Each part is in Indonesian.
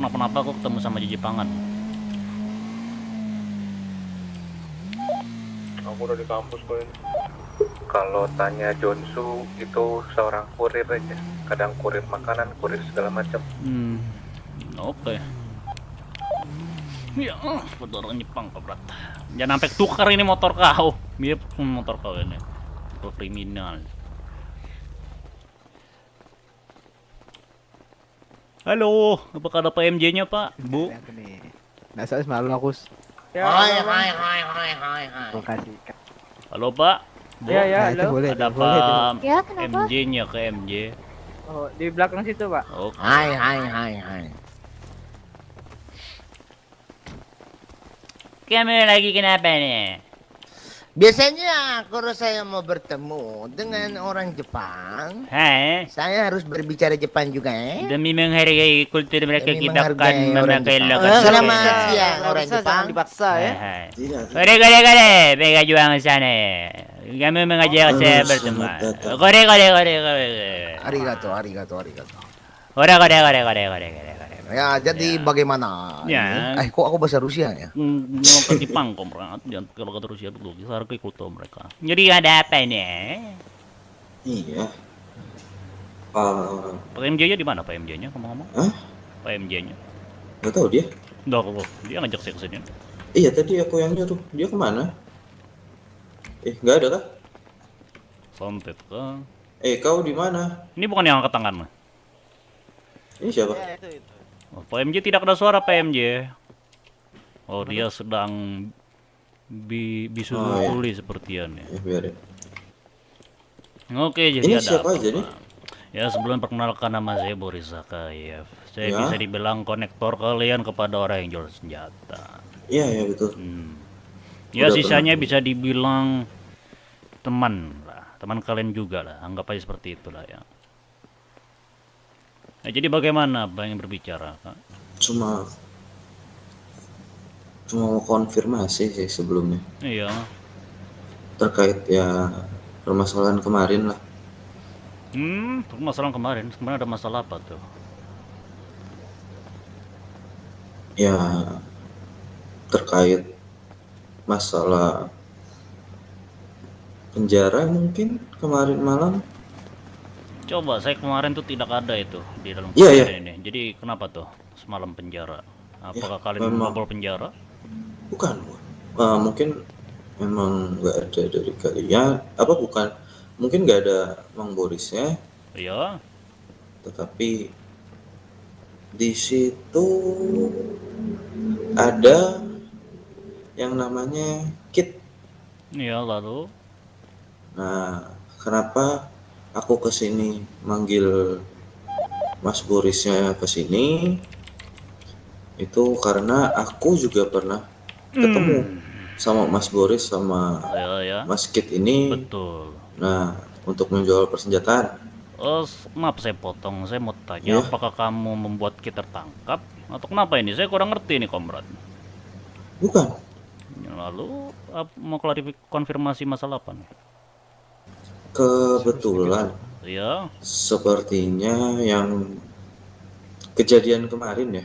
kenapa-napa kok ketemu sama Jepangan. Aku udah di kampus kok ini. Kalau tanya Jonsu itu seorang kurir aja. Kadang kurir makanan, kurir segala macam. Oke. Ya, betul orang Jepang Komrad. Jangan sampai tukar ini motor kau. Mirip motor kau ini. Kriminal. Halo, apakah ada PMJ-nya Pak? Bu? Nggak salah semalam aku. Hai. Terima kasih. Halo Pak? Bu? Ya, Nah, itu halo. boleh. Ada tuh, boleh tuh. Pak Ya, kenapa? MJ-nya ke MJ. Oh, di belakang situ, Pak. Oke. Hai. Kamu lagi kenapa nih? Biasanya kalau saya mau bertemu dengan orang Jepang, Hai? saya harus berbicara Jepang juga, Demi menghargai kultur mereka, Demi kita akan menghargai orang memakai Jepang. logat. Selamat mereka. siang orang Jangan Jepang. dipaksa ya. Hai. Tidak. Kore, mereka juang sana. Kami mengajak saya bertemu. Kore. Arigato. Kore. Ya, jadi bagaimana? Ya. Kok aku bahasa Rusia ya? Ngomong Jepang Komrad, jangan kalau kata Rusia dulu, kita hargai kultur mereka. Jadi ada apa ini? Iya. PMJ-nya di mana PMJ-nya ngomong-ngomong? Hah? PMJ-nya? Gak tahu dia. Dia ngajak saya ke sini. Iya tadi aku yang nyuruh. Dia kemana? Nggak ada kah? Santet kah? Kau di mana? Ini bukan yang angkat tangan. Ini siapa? Oh, PMJ tidak ada suara PMJ. Oh, dia sedang bisu iya. tuli sepertian ya. Biarin. Oke, jadi Ini ada siapa apa, aja nih? Pak? Ya, sebelum perkenalkan nama saya Boris Zakayev. Saya Ya. bisa dibilang konektor kalian kepada orang yang jual senjata. Iya betul. Ya, Udah sisanya pernah. bisa dibilang teman lah. Teman kalian juga lah. Anggap aja seperti itulah ya. Nah, jadi bagaimana Bang yang berbicara, Kak? Cuma mau konfirmasi sih sebelumnya Iya. terkait ya permasalahan kemarin lah. Permasalahan kemarin ada masalah apa tuh? Ya terkait masalah penjara mungkin kemarin malam. Coba saya kemarin tuh tidak ada itu di dalam Iya, kejadian iya. ini. Jadi kenapa tuh semalam penjara? Apakah kalian memang. membobol penjara? Bukan. Mungkin memang nggak ada dari kalian. Bukan? Mungkin nggak ada Mang Borisnya, Iya. tetapi di situ ada yang namanya Kit. Iya, lalu Nah, kenapa aku kesini manggil Mas Borisnya kesini? Itu karena aku juga pernah ketemu sama Mas Boris sama ya. Mas Kit ini. Betul. Nah, untuk menjual persenjataan. Maaf saya potong. Saya mau tanya, Iya. apakah kamu membuat kita tertangkap atau kenapa ini? Saya kurang ngerti nih, Komrad. Bukan. Lalu mau konfirmasi masalah apa nih? Kebetulan Iya. sepertinya yang kejadian kemarin ya,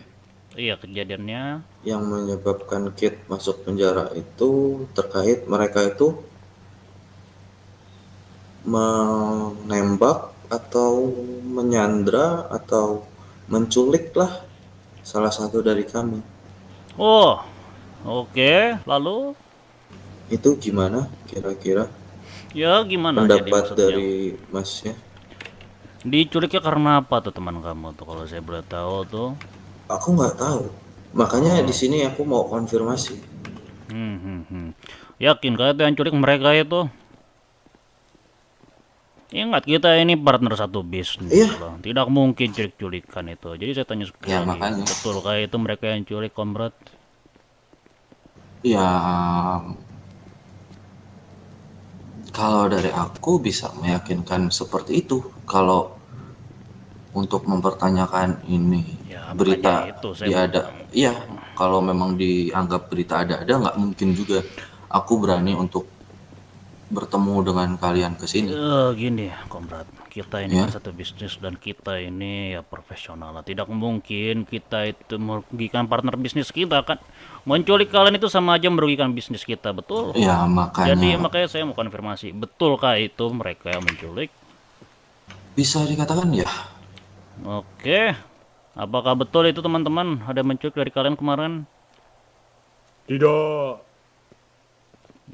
Iya, kejadiannya. yang menyebabkan Kit masuk penjara itu terkait mereka itu menembak atau menyandra atau menculik lah salah satu dari kami. Oh, oke. Lalu Itu gimana kira-kira ya gimana jadi pendapat maksudnya? dari Masnya? Diculiknya karena apa tuh teman kamu tuh kalau saya boleh tahu tuh? Aku nggak tahu. Makanya di sini aku mau konfirmasi. Yakin kah itu yang culik mereka itu? Ingat kita ini partner satu bisnis Iya. loh. Tidak mungkin culik-culikan itu. Jadi saya tanya sekali, Ya, makanya. betul kah itu mereka yang culik, Komrad? Ya, kalau dari aku bisa meyakinkan seperti itu. Kalau untuk mempertanyakan ini Ya, berita makanya itu saya diada, iya. Kalau memang dianggap berita ada-ada, nggak mungkin juga aku berani untuk bertemu dengan kalian ke sini. Gini, Komrad. kita ini Ya. kan satu bisnis dan kita ini ya profesional lah. Tidak mungkin kita itu merugikan partner bisnis kita kan. Menculik kalian itu sama aja merugikan bisnis kita, betul? Ya, makanya Jadi makanya saya mau konfirmasi, betulkah itu mereka yang menculik? bisa dikatakan ya. Oke. Apakah betul itu teman-teman ada menculik dari kalian kemarin? Tidak.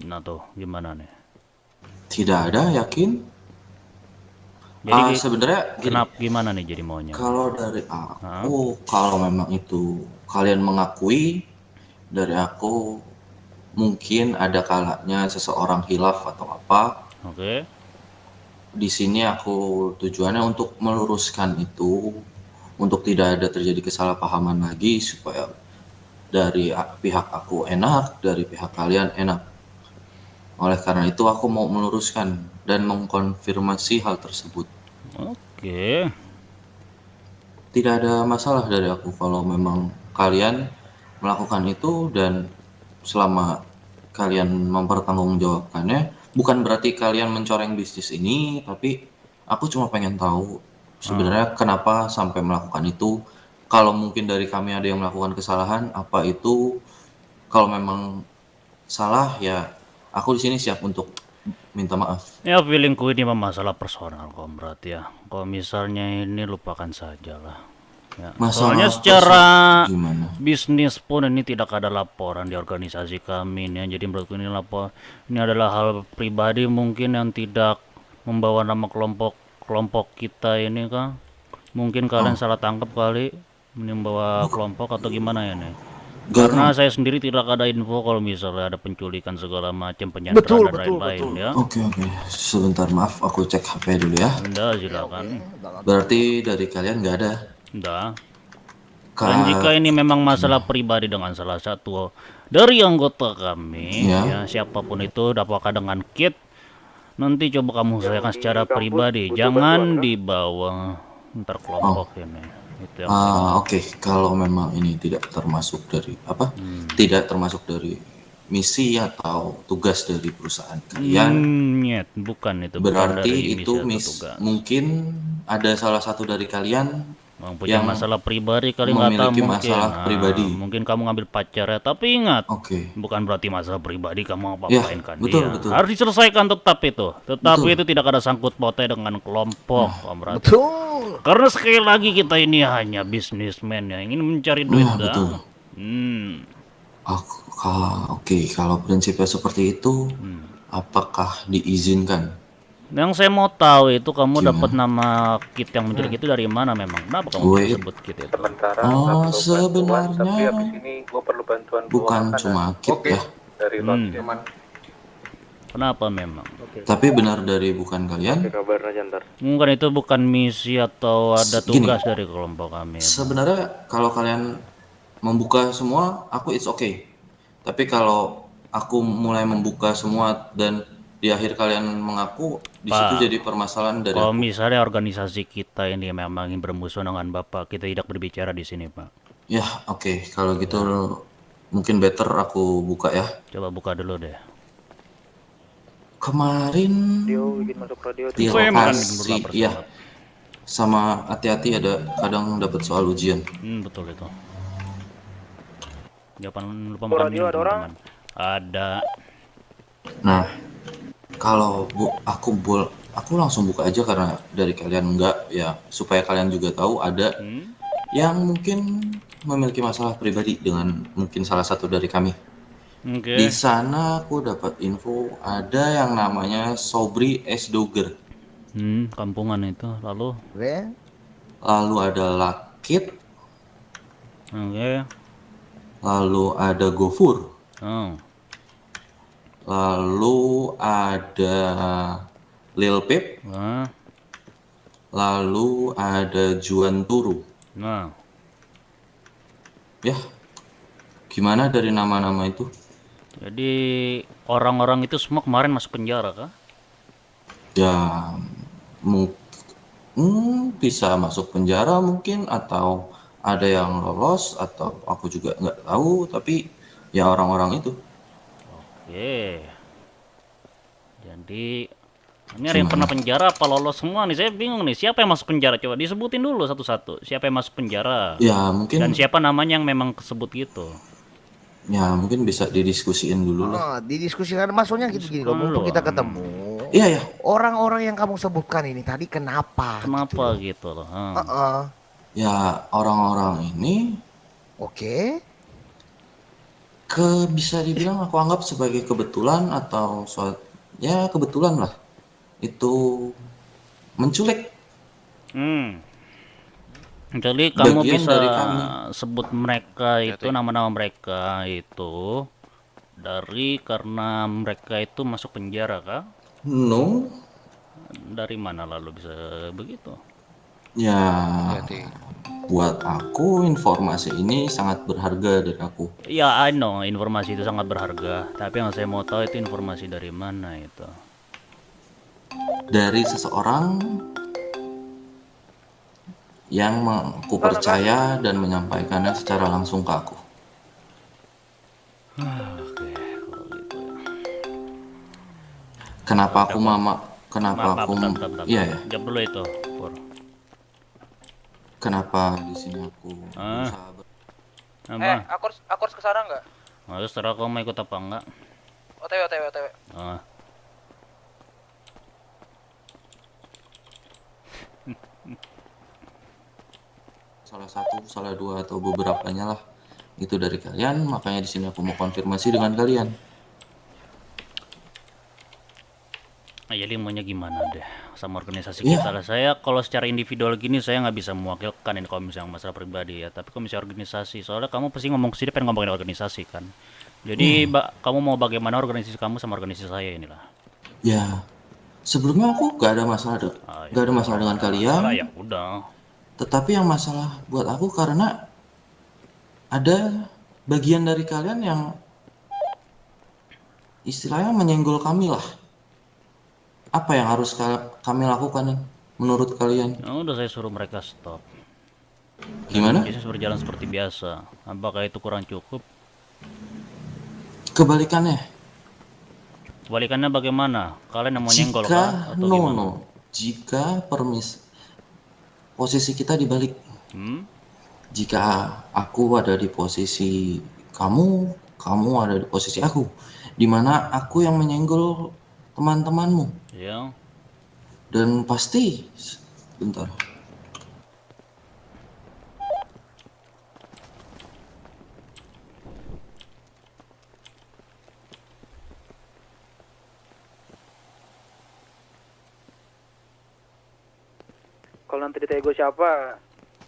Nah tuh, gimana nih? Tidak ada, yakin? Jadi Sebenarnya gini, kenapa gimana nih jadi maunya? kalau dari aku, kalau memang itu kalian mengakui, dari aku mungkin ada kalanya seseorang hilaf atau apa. Oke. Di sini aku tujuannya untuk meluruskan itu, untuk tidak ada terjadi kesalahpahaman lagi, supaya dari pihak aku enak, dari pihak kalian enak. Oleh karena itu aku mau meluruskan dan mengkonfirmasi hal tersebut. Oke. Tidak ada masalah dari aku kalau memang kalian melakukan itu, dan selama kalian mempertanggungjawabkannya, bukan berarti kalian mencoreng bisnis ini, tapi aku cuma pengen tahu sebenarnya kenapa sampai melakukan itu. Kalau mungkin dari kami ada yang melakukan kesalahan, apa itu, kalau memang salah ya aku di sini siap untuk minta maaf. Ya feelingku ini mah masalah personal komrad ya. Kalau misalnya ini lupakan saja lah. Ya. Masalah Soalnya secara gimana? bisnis pun ini tidak ada laporan di organisasi kami nih. Jadi menurutku ini ini adalah hal pribadi mungkin yang tidak membawa nama kelompok kita ini kan. Mungkin kalian salah tangkap kali membawa kelompok atau gimana ya nih. Karena saya sendiri tidak ada info kalau misalnya ada penculikan segala macam, penyanderaan dan lain-lain ya. Oke, sebentar, maaf aku cek HP dulu ya. Anda silakan. Berarti dari kalian nggak ada? Nggak. Dan jika ini memang masalah pribadi dengan salah satu dari anggota kami, ya siapapun itu, apakah dengan Kit, nanti coba kamu selesaikan secara pribadi, jangan dibawa ntar kelompok ini. Itu yang Oke, kalau memang ini tidak termasuk dari apa? Tidak termasuk dari misi atau tugas dari perusahaan kalian, nyet, bukan itu. Bukan berarti dari itu misi atau tugas. mungkin ada salah satu dari kalian Mempunyai yang masalah pribadi kali, nggak tahu memiliki mungkin. masalah pribadi. Mungkin kamu ngambil pacar ya, tapi ingat, Oke. bukan berarti masalah pribadi kamu Ya, apa-apain kan betul, dia. betul. Harus diselesaikan tetap itu. Tetapi Betul. itu tidak ada sangkut pautnya dengan kelompok, komrad. Betul. Karena sekali lagi kita ini hanya bisnismen yang ingin mencari duit. Ya, betul. Oke, kalau prinsipnya seperti itu, apakah diizinkan? Yang saya mau tahu itu kamu Gimana? dapat nama Kit yang menculik itu dari mana memang? Kenapa kamu Gue- sebut Kit itu? Sementara Oh, nggak perlu bantuan, sebenarnya tapi habis ini gue perlu bantuan Bukan makanan cuma Kit ya, dari Lord. Kenapa memang? tapi benar dari bukan kalian. Kabar aja ntar. Mungkin itu bukan misi atau ada Gini. tugas dari kelompok kami. Sebenarnya kalau kalian membuka semua, aku it's okay. Tapi kalau aku mulai membuka semua dan di akhir kalian mengaku, di situ Pak, jadi permasalahan dari Kalau aku. misalnya organisasi kita ini memang ingin bermusuhan dengan Bapak, kita tidak berbicara di sini, Pak. Ya, oke. Kalau gitu mungkin better aku buka ya. Coba buka dulu deh. Kemarin di Saya makan lokasi, berlapar iya. sekali. Sama hati-hati ada kadang dapat soal ujian. Betul itu. Jangan lupa makan minum, teman-teman. Ada. Nah, kalau aku langsung buka aja karena dari kalian enggak ya, supaya kalian juga tahu ada yang mungkin memiliki masalah pribadi dengan mungkin salah satu dari kami. Oke. Di sana aku dapat info ada yang namanya Sobri S. Dogger. Kampungan itu. Lalu. Oke. Lalu ada Lakit, Oke. lalu ada Gofur, Oh. lalu ada Lil Pip, Nah. lalu ada Juan Turu. Nah. Ya, gimana dari nama-nama itu? Jadi orang-orang itu semua kemarin masuk penjara kah? Ya, bisa masuk penjara mungkin, atau ada yang lolos, atau aku juga nggak tahu, tapi ya orang-orang itu. Oke. Jadi Ini ada yang Gimana? pernah penjara apa lolos semua nih, saya bingung nih. Siapa yang masuk penjara? Coba disebutin dulu satu-satu. Siapa yang masuk penjara? Ya mungkin, Dan siapa namanya yang memang kesebut gitu? ya mungkin bisa didiskusiin dulu lah. Didiskusikan maksudnya gitu gini loh, mumpung kita ketemu. Iya ya. Orang-orang yang kamu sebutkan ini tadi kenapa? Kenapa gitu loh? Ya orang-orang ini Oke. bisa dibilang aku anggap sebagai kebetulan atau ya kebetulan lah. Itu menculik. Jadi kamu Bagian bisa dari kami. sebut mereka itu, nama-nama mereka itu karena mereka itu masuk penjara kah? No. Dari mana lalu bisa begitu? Ya, buat aku informasi ini sangat berharga dari aku. Ya, I know informasi itu sangat berharga, tapi yang saya mau tahu itu informasi dari mana itu. Dari seseorang yang aku percaya dan menyampaikannya secara langsung ke aku. Oke, kalau gitu ya. Kenapa aku kenapa Maaf, aku bentar. iya ya. Jawab dulu itu, Pur. Kenapa di sini aku berusaha Apa? Aku harus kesana nggak? Harus terserah kamu mau ikut apa enggak. OTW. Ah. salah satu, salah dua atau beberapanya lah itu dari kalian, makanya di sini aku mau konfirmasi dengan kalian. Nah, jadi maunya gimana deh sama organisasi Iya. kita lah. Saya kalau secara individual gini saya nggak bisa mewakilkan ini kalau misalnya masalah pribadi ya, tapi kalau misalnya organisasi, soalnya kamu pasti ngomong kesini pengen ngomongin organisasi kan. Jadi kamu mau bagaimana organisasi kamu sama organisasi saya inilah. Ya, sebelumnya aku gak ada masalah gak ada masalah dengan kalian. Masalah ya udah. Tetapi yang masalah buat aku karena ada bagian dari kalian yang istilahnya menyenggol kami lah. Apa yang harus kami lakukan menurut kalian? Ya udah, saya suruh mereka stop. Gimana? Bisnis berjalan seperti biasa. Apakah itu kurang cukup? Kebalikannya. Kebalikannya bagaimana? Kalian yang mau nyenggol kah? Atau gimana? No. Jika posisi kita dibalik. Jika aku ada di posisi kamu ada di posisi aku, dimana aku yang menyenggol teman-temanmu. Ya. Dan pasti, bentar. Kalau nanti ditego siapa,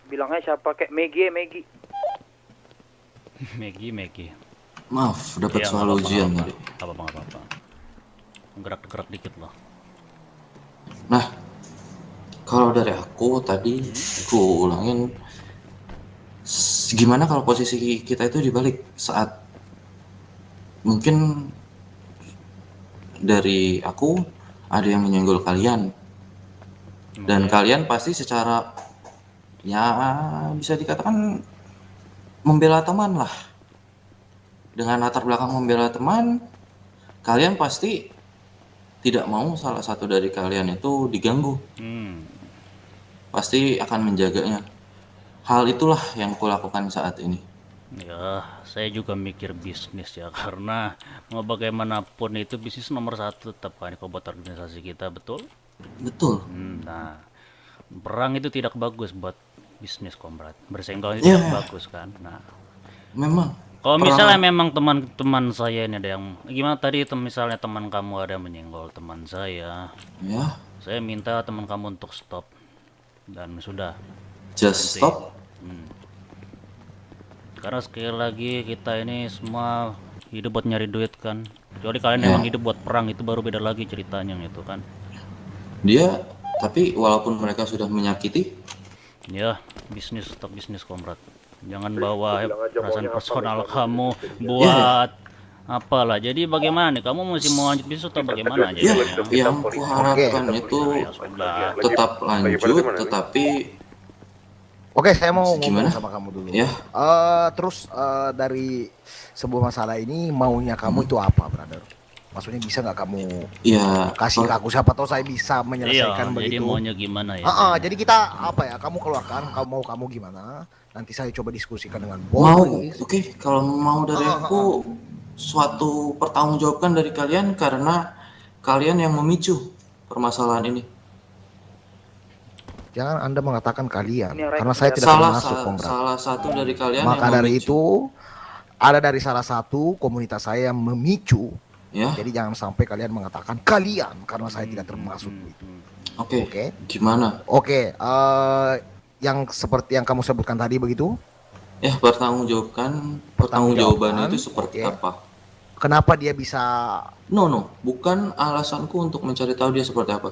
bilangnya siapa kayak Megi. Maggie. Maaf, dapat Iya, soal nggak ujian apa-apa. tadi. Apa-apa. Gerak dikit loh. Nah, kalau dari aku tadi, aku ulangin, gimana kalau posisi kita itu dibalik saat mungkin dari aku ada yang menyenggol kalian, dan kalian pasti secara ya bisa dikatakan membela teman lah. Dengan latar belakang membela teman, kalian pasti tidak mau salah satu dari kalian itu diganggu. Pasti akan menjaganya. Hal itulah yang kulakukan saat ini. Ya, saya juga mikir bisnis ya, karena mau bagaimanapun itu bisnis nomor satu tetap kan kalau buat organisasi kita, betul? Betul. Nah, perang itu tidak bagus buat bisnis, komrad. Bersenggol itu tidak bagus kan. Nah, memang. Kalau misalnya memang teman-teman saya ini ada yang gimana tadi, misalnya teman kamu ada yang menyenggol teman saya, Ya. saya minta teman kamu untuk stop dan sudah. Just stop. Karena sekali lagi kita ini semua hidup buat nyari duit kan. Kecuali kalian emang hidup buat perang, itu baru beda lagi ceritanya gitu kan. Dia, tapi walaupun mereka sudah menyakiti, Ya, bisnis tetap bisnis, komrad. Jangan bawa perasaan personal kamu buat apalah. Jadi bagaimana nih? Kamu masih mau lanjut bisnis atau bagaimana aja? yang kuharapkan itu tetap lanjut, tetapi Oke, saya mau Gimana? ngomong sama kamu dulu. Ya. Terus dari sebuah masalah ini maunya kamu itu apa, brother? Maksudnya bisa nggak kamu Ya, kasih ke aku, siapa tahu saya bisa menyelesaikan Iya, jadi begitu. maunya gimana ya? Jadi kita apa ya? Kamu keluarkan, kamu gimana? Nanti saya coba diskusikan dengan mau, Boris. oke, kalau mau dari aku suatu pertanggungjawabkan dari kalian karena kalian yang memicu permasalahan ini. Jangan Anda mengatakan kalian, Ini yang karena right. saya tidak termasuk Kongrat. Salah satu dari kalian Maka yang dari memicu. itu ada dari salah satu komunitas saya yang memicu. Ya, Jadi jangan sampai kalian mengatakan kalian karena saya tidak termasuk itu. oke. Oke. Gimana? Oke, yang seperti yang kamu sebutkan tadi begitu. Ya, pertanggungjawaban itu seperti Oke. apa? Kenapa dia bisa? No, bukan alasanku untuk mencari tahu dia seperti apa.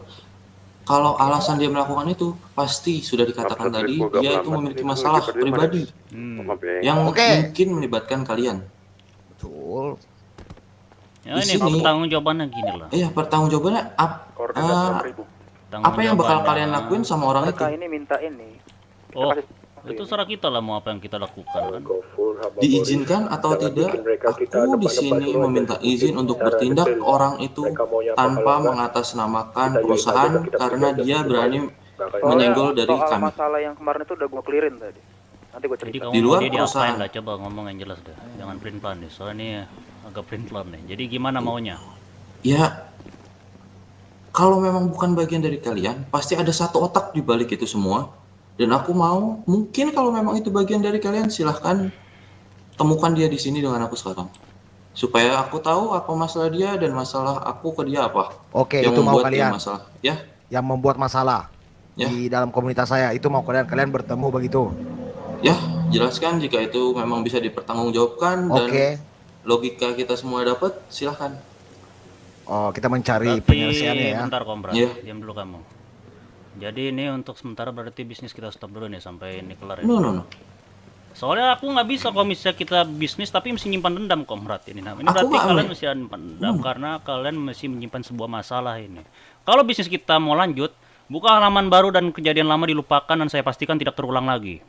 Kalau alasan dia melakukan itu, pasti sudah dikatakan tadi dia itu memiliki masalah pribadi yang Oke. mungkin melibatkan kalian. Betul. Ya, Di ini sini- pertanggungjawabannya gini lah. Iya, pertanggungjawabannya apa yang bakal kalian lakuin sama orang itu? Mereka ini minta ini. Oh, itu serah kita lah mau apa yang kita lakukan kan. Diizinkan atau tidak, aku di sini meminta izin untuk bertindak orang itu tanpa mengatasnamakan perusahaan karena dia berani menyenggol dari soal kami. masalah yang kemarin itu udah gua clearin tadi. Nanti gua Jadi cerita. kamu Di luar mau dia diapain perusahaan. lah, coba ngomong yang jelas deh. Jangan print plan deh, soalnya ini agak print plan nih. Jadi gimana maunya? Ya, kalau memang bukan bagian dari kalian, pasti ada satu otak di balik itu semua. Dan aku mau, mungkin kalau memang itu bagian dari kalian, silahkan temukan dia di sini dengan aku sekarang. Supaya aku tahu apa masalah dia dan masalah aku ke dia apa. Oke, yang itu mau membuat dia kalian. masalah. Ya, Yang membuat masalah Ya. di dalam komunitas saya itu mau kalian bertemu begitu. ya, jelaskan jika itu memang bisa dipertanggungjawabkan dan Oke. logika kita semua dapat, silahkan. Oh, kita mencari Berarti penyelesaiannya ya. bentar Komprat, Iya. diam dulu kamu. Jadi ini untuk sementara berarti bisnis kita stop dulu nih sampai ini kelar ya. No. Soalnya aku nggak bisa kalau misalnya kita bisnis tapi mesti nyimpan dendam Komrat ini. Nah, ini Aku berarti nggak kalian mau. mesti nyimpan dendam karena kalian masih menyimpan sebuah masalah ini. Kalau bisnis kita mau lanjut, buka halaman baru dan kejadian lama dilupakan dan saya pastikan tidak terulang lagi.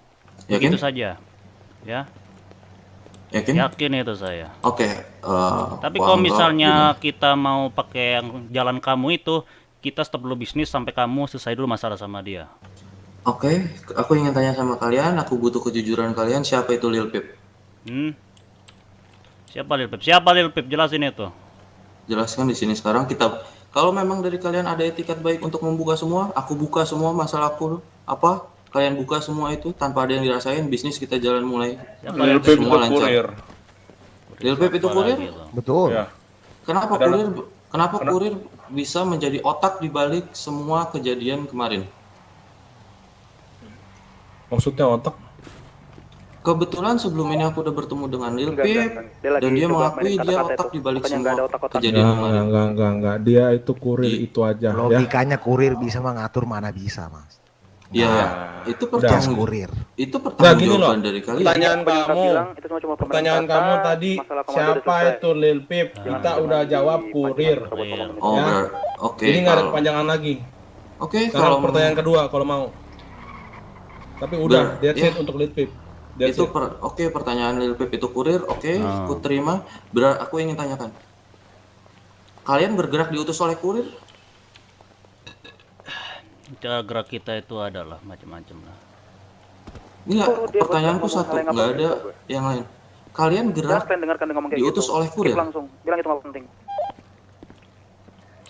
Yakin? Begitu saja. Ya, Yakin? yakin itu saya. Oke. Tapi Wah, kalau enggak, misalnya gimana? kita mau pakai yang jalan kamu itu, kita stop dulu bisnis sampai kamu selesai dulu masalah sama dia. Oke, aku ingin tanya sama kalian, aku butuh kejujuran kalian, siapa itu Lil Pip? Siapa Lil Pip? Siapa Lil Pip? Jelasin itu. Jelaskan di sini sekarang kita. Kalau memang dari kalian ada etikat baik untuk membuka semua, aku buka semua masalahku apa? Kalian buka semua itu tanpa ada yang dirasain, bisnis kita jalan mulai. Siapa Lil Lil Pip Semua itu lancar. kurir. Lil Pip itu Apa kurir? lagi itu? Betul. Ya. Kenapa Ada- kurir? Kenapa kurir bisa menjadi otak di balik semua kejadian kemarin? Maksudnya otak? Kebetulan sebelum ini aku udah bertemu dengan Lil Enggak, Pip enggak. Dia lagi dan dia coba mengakui mainin dia kata-kata otak itu. di balik Pokoknya semua nggak ada otak-otak. kejadian kemarin. Enggak. Dia itu kurir Iya. itu aja ya. Logikanya kurir bisa mengatur mana bisa, Mas. Ya, Nah, itu udah. Jas pertanggung kurir. itu Nah, gini loh. pertanggungjawaban dari kalian. Pertanyaan Pemerintah kamu. bilang itu semua cuma Pertanyaan pemerintah kamu kata, tadi masalah kemarin udah siapa selesai. itu Lil Pip? Kita udah jawab kurir. Kurir. Oh, Ya. oke. Jadi nggak ada kalau- kepanjangan lagi. Oke, Sekarang kalau pertanyaan kedua kalau mau. Tapi udah, that's ya. it untuk Lil Pip. That's itu it. oke, pertanyaan Lil Pip itu kurir, oke, aku terima. Aku ingin tanyakan. Kalian bergerak diutus oleh kurir? Cara gerak kita itu adalah macam-macam lah. Enggak, Oh, dia pertanyaanku ngomong satu, hal yang nggak apa ada gitu, gue. yang lain. Kalian Jangan gerak kalian dengarkan dia ngomong kayak diutus gitu. oleh Skip kurir? langsung. Bilang itu nggak penting.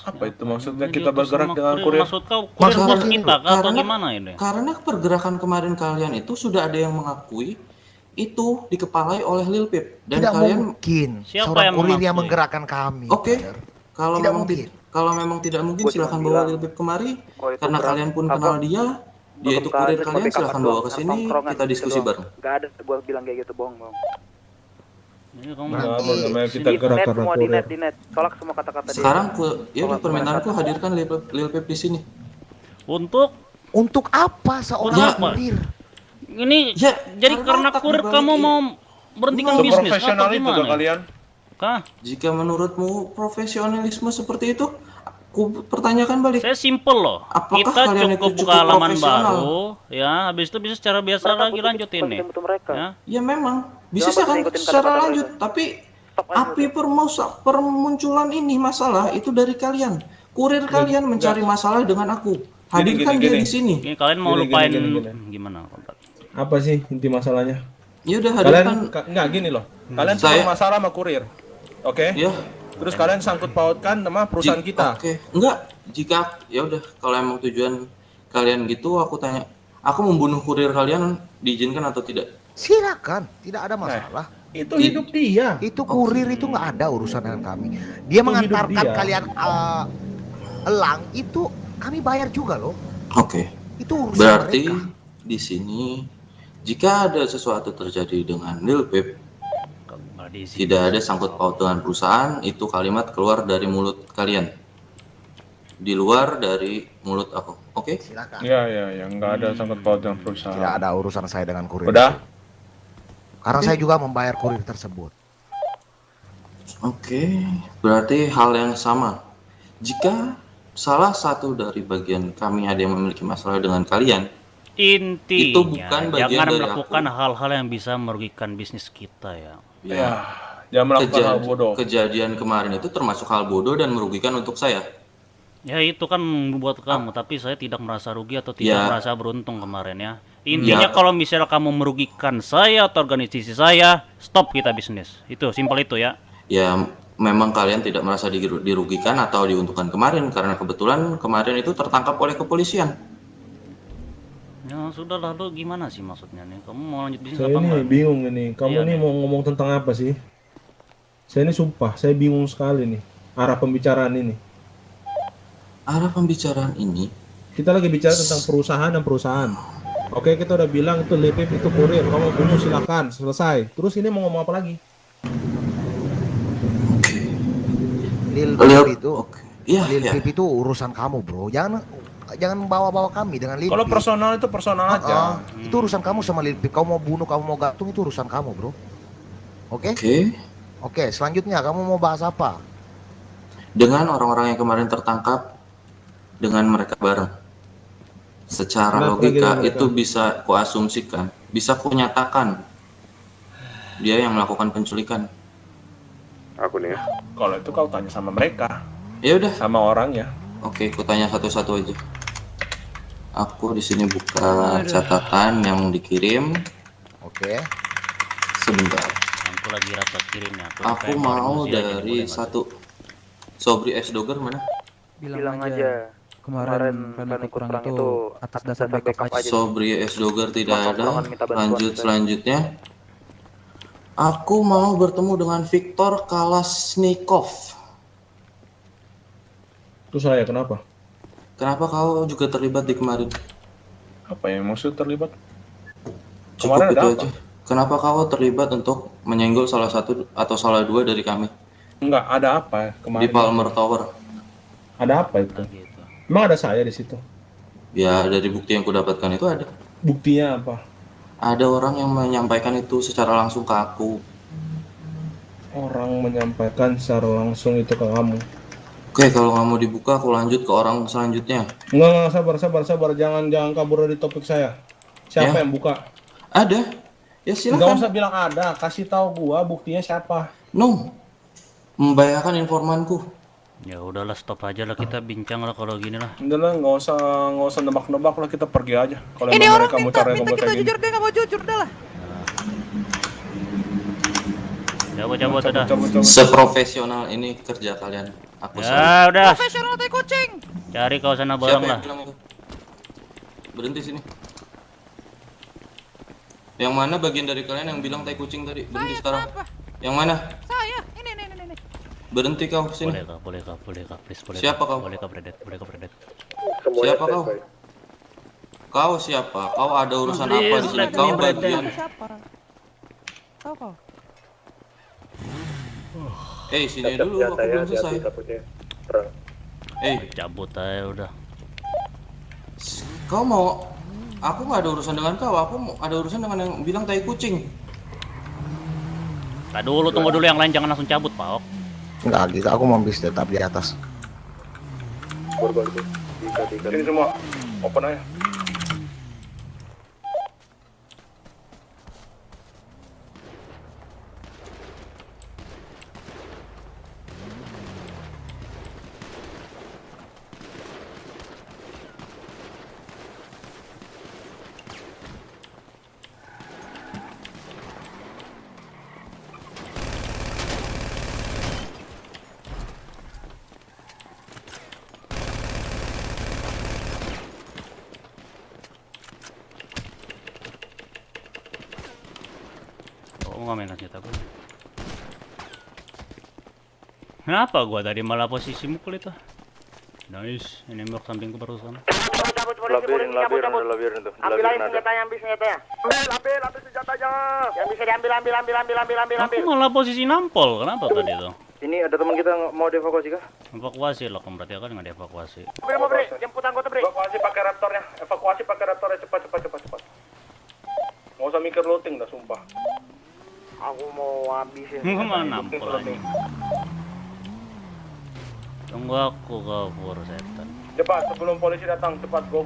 Apa itu maksudnya Ini kita diutus bergerak sama dengan kurir? Maksud kau kurir Maksud bos aku- kita kah, atau karena- gimana ini? Karena pergerakan kemarin kalian itu sudah ada yang mengakui itu dikepalai oleh Lil Pip dan Tidak kalian mungkin Siapa seorang yang kurir yang mengakui? menggerakkan kami. oke. brother. Kalau Tidak memang mungkin. kalau memang tidak mungkin Gua cuma silahkan bawa bilang, Lil Pip kemari gua itu karena gerak- kalian pun apa, kenal dia itu Bukan kurir cuma kalian, backup silahkan doang, bawa ke sini, tongkrongan kita gitu diskusi doang. bareng. Nggak ada gua bilang kayak gitu, bohong. Ini kamu Nggak apa namanya kita Di gerak net karena semua, di kurir. net, di net. Tolak semua kata-kata dia. Sekarang ya udah permintaanku hadirkan Lil Pip di sini. untuk Untuk apa seorang Ya. kurir? ini Ya, jadi karena otak kurir dibalik kamu ini. mau berhentikan Itu bisnis profesional atau itu gimana? ke kalian. Kah? Jika menurutmu profesionalisme seperti itu, aku pertanyakan balik. Saya simple loh. Apakah Kita kalian cukup itu buka cukup halaman profesional? baru, ya. Habis itu bisa secara biasa Mereka lagi butuh lanjut ini. kepentingan butuh mereka. Ya. Ya memang bisa Jangan akan ikutin secara kata-kata lanjut, mereka. tapi Stop aja. Api permunculan ini masalah itu dari kalian. Kurir kalian mencari masalah dengan aku. Hadirkan dia di sini. Ini kalian mau Gini, lupain gini. gimana, Kontrak? Apa sih inti masalahnya? Ya udah Kalian hadirkan. enggak gini loh. Kalian Saya- cuma masalah sama kurir. Oke? Ya. Terus kalian sangkut pautkan sama perusahaan kita. Oke. Enggak. Jika ya udah kalau emang tujuan kalian gitu, aku tanya. Aku membunuh kurir kalian diizinkan atau tidak? Silakan, tidak ada masalah. Itu hidup dia. Itu kurir itu nggak ada urusan dengan kami. Dia mengantarkan hidup dia. kalian elang itu kami bayar juga loh. Oke. Itu urusan Berarti mereka. di sini jika ada sesuatu terjadi dengan Lil Pep, Nggak diisi. tidak ada sangkut paut dengan perusahaan, itu kalimat keluar dari mulut kalian. Di luar dari mulut aku. Oke? Silakan. Ya, enggak ada sangkut paut dengan perusahaan. Tidak ada urusan saya dengan kurir. Udah? Karena saya juga membayar kurir tersebut. Oke, berarti hal yang sama. Jika salah satu dari bagian kami ada yang memiliki masalah dengan kalian, Intinya, Itu bukan bagian jangan dari melakukan hal-hal yang bisa merugikan bisnis kita ya. Ya, jangan melakukan hal bodoh. kejadian kemarin itu termasuk hal bodoh dan merugikan untuk saya. Ya itu kan buat kamu, tapi saya tidak merasa rugi atau tidak Ya. merasa beruntung kemarin ya. Intinya Ya. kalau misalnya kamu merugikan saya atau organisasi saya, stop kita bisnis. Itu simpel itu ya. Ya, memang kalian tidak merasa dirugikan atau diuntungkan kemarin karena kebetulan kemarin itu tertangkap oleh kepolisian. Ya sudah lalu gimana sih maksudnya nih? Kamu mau lanjut bisnis Saya apa ini enggak? bingung ini. Kamu Iya, ini nih. mau ngomong tentang apa sih? Saya ini sumpah, saya bingung sekali nih arah pembicaraan ini. Arah pembicaraan ini, Kita lagi bicara tentang perusahaan dan perusahaan. Oke, kita udah bilang itu Lepip itu kurir. Kamu bunuh silakan, selesai. Terus ini mau ngomong apa lagi? Lil Lil, Pip itu, oke. Iya, Lil iya. Pip itu urusan kamu bro. Jangan bawa-bawa kami dengan Lil Kalau Pip. personal itu personal aja. Itu urusan kamu sama Lil Pip. Kamu mau bunuh, kamu mau gantung itu urusan kamu bro. Oke? Oke. Oke, selanjutnya kamu mau bahas apa? Dengan orang-orang yang kemarin tertangkap, dengan mereka bareng. Secara Kenapa logika dengan mereka? itu bisa kuasumsikan, bisa kunyatakan dia yang melakukan penculikan. Aku nih ya. Kalau itu kau tanya sama mereka, Ya udah, sama orangnya. oke, kutanya satu-satu aja. Aku di sini buka catatan yang dikirim. Oke. Sebentar. Aku lagi rapat kirimnya. Aku mau dari satu. Sobri S. Dogger mana? Bilang aja. Kemarin plan kurang itu atas dasar backup aja. Sobri S. Dogger tidak ada. Tolong minta bantuan Lanjut kita. selanjutnya. Aku mau bertemu dengan Victor Kalasnikov. Itu saya, kenapa? Kenapa kau juga terlibat di kemarin? Apa yang maksud terlibat? Cukup Kemarin ada itu apa? aja. Kenapa kau terlibat untuk menyenggol salah satu atau salah dua dari kami Enggak, ada apa kemarin? di Palmer Tower? Ada apa itu? Gitu. Emang ada saya di situ? Ya, dari bukti yang kudapatkan itu ada. Buktinya apa? Ada orang yang menyampaikan itu secara langsung ke aku. Orang menyampaikan secara langsung itu ke kamu. Oke, kalau nggak mau dibuka, aku lanjut ke orang selanjutnya. Enggak, sabar. Jangan kaburkan dari topik saya. Siapa Ya. yang buka? Ada. Ya Enggak silakan. usah bilang ada, kasih tahu gua buktinya siapa. No. Membahayakan informanku. Ya udahlah stop aja lah kita bincang lah kalau gini lah. Udah lah, nggak usah nebak-nebak lah, kita pergi aja. Kalau emang mereka mau cara yang kayak gini. Dia nggak mau jujur dah lah. Cabut udah. Cabut. Seprofesional ini kerja kalian. Aku salut. Ya udah. Profesional tai kucing. Cari kau sana Siapa bareng yang lah. bilang itu? Berhenti sini. Yang mana bagian dari kalian yang bilang tai kucing tadi? Berhenti sekarang. Yang mana? Saya, ini. Berhenti kau sini. Boleh kak, please boleh. Siapa kau? Boleh kak, Predet. Semuanya Siapa kau? standby. Kau siapa? Kau ada urusan Please, apa di sini? let Kau me break bagian. Siapa? Kau. Sini dulu, aku Senjata ya, belum selesai. hati-hati takutnya. Perang. Cabut aja udah. Kau mau? Aku nggak ada urusan dengan kau. Aku mau ada urusan dengan yang bilang tai kucing. Tunggu dulu yang lain jangan langsung cabut, Pak. Enggak gitu, aku mau bis tetap di atas. Korban itu. Tiga. Sini semua, open aja. nggak main senjata gue. Kenapa gua tadi malah posisi mukul itu? Nice, ini nembak sampingku barusan. Labirin tuh. Ambil aja senjatanya, ambil senjatanya. Ambil senjatanya. Yang bisa diambil, ambil. Aku malah posisi nampol, kenapa tadi itu? Ini ada teman kita mau dievakuasi kah? Evakuasi loh, berarti aku nggak dievakuasi. Beri, jemput anggota beri. Evakuasi pakai raptornya, cepat. Nggak usah mikir looting dah, sumpah. Aku mau habisin. Gua malah nampol aja. Tunggu aku kabur setan. Cepat sebelum polisi datang, cepat go.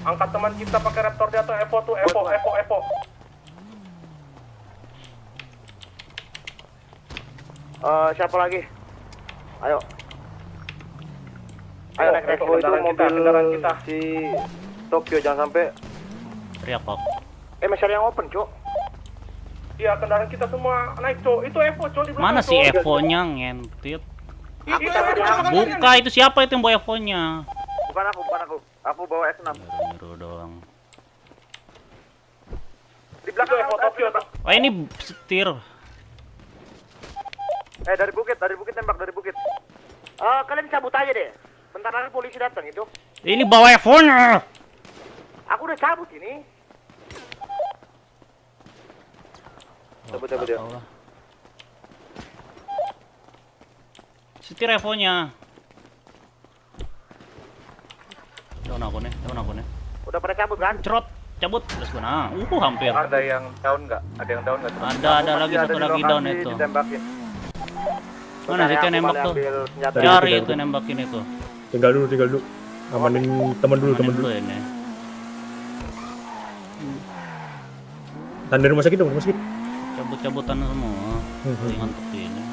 Angkat teman kita pakai raptor di atas, Evo tuh, Evo. Siapa lagi? Ayo naik Evo itu kendaraan kita. si Tokyo, jangan sampai. Teriak kok. Masih ada yang open, Cok. Iya, kendaraan kita semua naik, Cok. Itu Evo, Cok, di belakang. Mana si Cok. Evo-nya ngentit? Iya, Buka, itu siapa itu yang bawa Evo-nya? Bukan aku. Aku bawa S6. Nyuruh doang. Di belakang Evo Tokyo tuh. Oh ini setir. Dari bukit tembak dari bukit. Kalian cabut aja deh. Bentar lagi polisi datang itu. Ini bawa Evo-nya. Aku udah cabut ini. Cabut ya. Setir Evo-nya. Daun aku nih. Udah pada cabut kan? Cerot, cabut. Terus gua hampir. Ada yang down nggak? Ada lagi satu lagi down itu. Ditembakin. Mana sih yang nembak tuh? Senjata. Cari itu nembakin itu. Tinggal dulu. Amanin teman dulu. Ini. Tanda rumah sakit dong, Cabut-cabutan semua. Ngantuk ini.